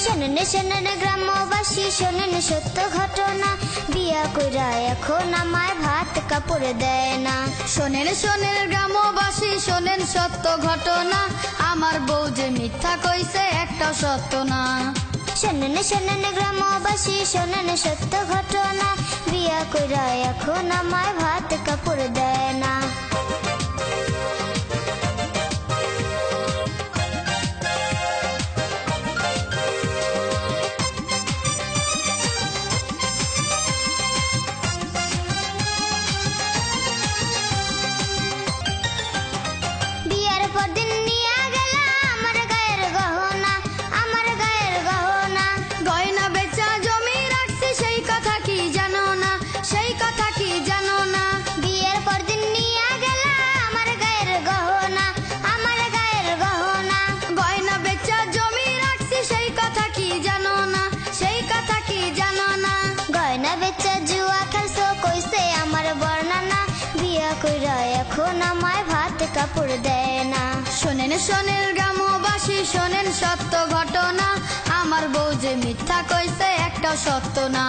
শোনেন শোনেন গ্রামবাসী, শোনেন সত্য ঘটনা, বিয়া কইরা এখন আমায় ভাত কাপড় দেয় না। শোনেন শোনেন গ্রামবাসী, শোনেন সত্য ঘটনা, আমার বউ যে মিথ্যা কইছে একটাও সত্য না। শোনেন শোনেন গ্রামবাসী, শোনেন সত্য ঘটনা, বিয়া কইরা এখন আমায় ভাত কাপড় দেয় না। বিয়ার পর দিন নিয়া গেল আমার গায়ের গহনা, আমার গায়ের গহনা। গয়না বেচা জমি রাখছি সেই কথা কি জানো না, সেই কথা কি জানো না। বিয়ের পর দিন নিয়া গেল আমার গায়ের গহনা, আমার গায়ের গহনা। গয়না বেচা জমি রাখছি সেই কথা কি জানো না, সেই কথা কি জানো না। গয়না বেচা জুয়া খেলছো কইছে আমার বর্ণনা, বিয়া কইরা এখন আমায় ভাত কাপড় দেয় না। শোনেন শোনেন গ্রামবাসী, শোনেন সত্য ঘটনা, আমার বউ যে মিথ্যা কইছে একটাও সত্য না।